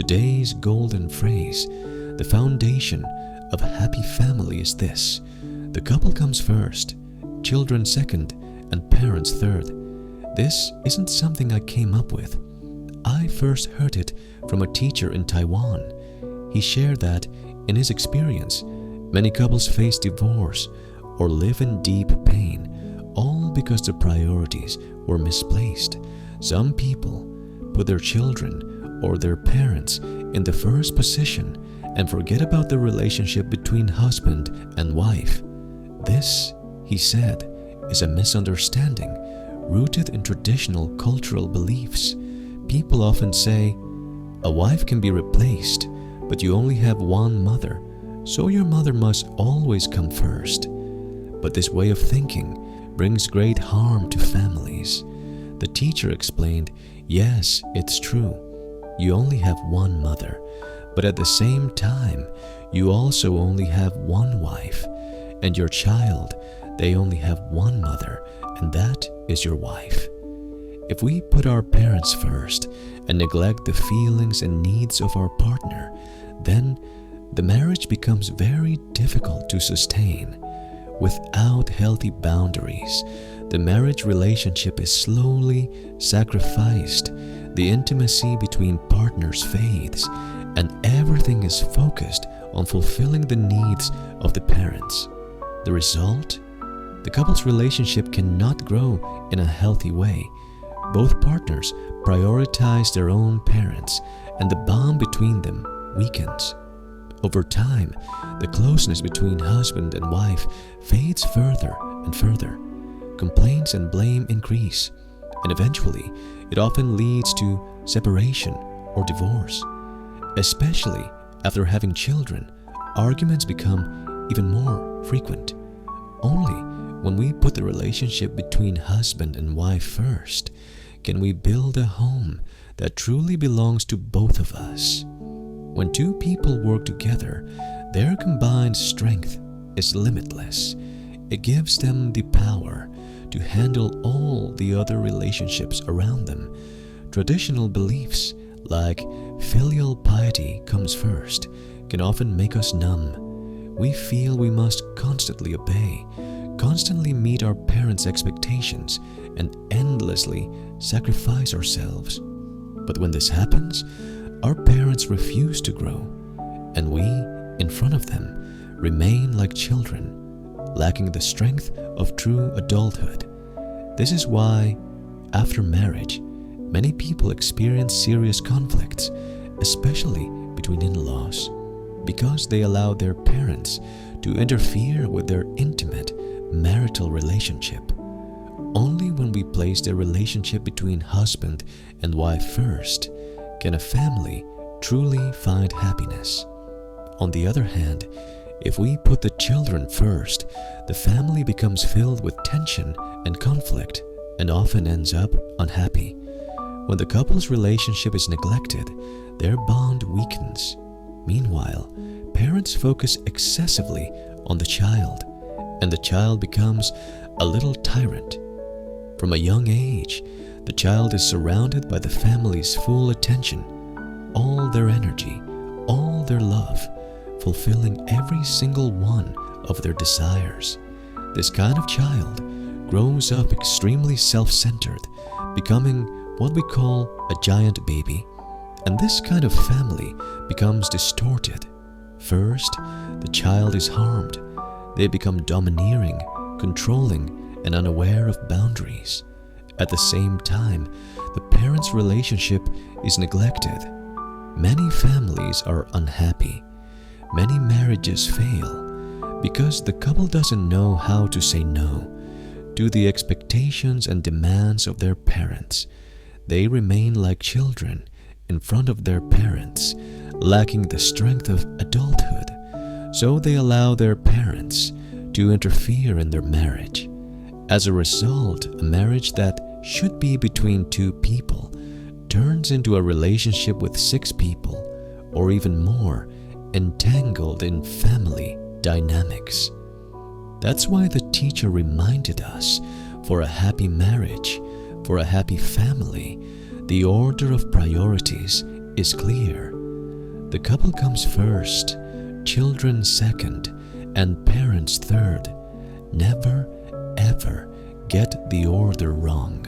Today's golden phrase, the foundation of a happy family is this: the couple comes first, children second, and parents third. This isn't something I came up with. I first heard it from a teacher in Taiwan. He shared that, in his experience, many couples face divorce or live in deep pain, all because their priorities were misplaced. Some people put their children or their parents in the first position and forget about the relationship between husband and wife. This, he said, is a misunderstanding rooted in traditional cultural beliefs. People often say, a wife can be replaced, but you only have one mother, so your mother must always come first. But this way of thinking brings great harm to families. The teacher explained, yes, it's true. You only have one mother, but at the same time, you also only have one wife. And your child, they only have one mother, and that is your wife. If we put our parents first and neglect the feelings and needs of our partner, then the marriage becomes very difficult to sustain. Without healthy boundaries, the marriage relationship is slowly sacrificed, the intimacy between partners fades, and everything is focused on fulfilling the needs of the parents. The result? The couple's relationship cannot grow in a healthy way. Both partners prioritize their own parents, and the bond between them weakens. Over time, the closeness between husband and wife fades further and further. Complaints and blame increase, and eventually, it often leads to separation or divorce. Especially after having children, arguments become even more frequent. Only when we put the relationship between husband and wife first can we build a home that truly belongs to both of us. When two people work together, their combined strength is limitless. It gives them the power to handle all the other relationships around them. Traditional beliefs like filial piety comes first can often make us numb. We feel we must constantly obey, constantly meet our parents' expectations, and endlessly sacrifice ourselves. But when this happens, our parents refuse to grow, and we, in front of them, remain like children, lacking the strength of true adulthood. This is why, after marriage, many people experience serious conflicts, especially between in-laws, because they allow their parents to interfere with their intimate marital relationship. Only when we place the relationship between husband and wife first can a family truly find happiness. On the other hand, if we put the children first, the family becomes filled with tension and conflict and often ends up unhappy. When the couple's relationship is neglected, their bond weakens. Meanwhile, parents focus excessively on the child, and the child becomes a little tyrant. From a young age, the child is surrounded by the family's full attention, all their energy, all their love, fulfilling every single one of their desires. This kind of child grows up extremely self-centered, becoming what we call a giant baby. And this kind of family becomes distorted. First, the child is harmed. They become domineering, controlling, and unaware of boundaries. At the same time, the parents' relationship is neglected. Many families are unhappy. Many marriages fail because the couple doesn't know how to say no to the expectations and demands of their parents. They remain like children in front of their parents, lacking the strength of adulthood, so they allow their parents to interfere in their marriage. As a result, a marriage that should be between two people turns into a relationship with 6 people, or even more, entangled in family dynamics. That's why the teacher reminded us, for a happy marriage, for a happy family, the order of priorities is clear. The couple comes first, children second, and parents third. Never, ever get the order wrong.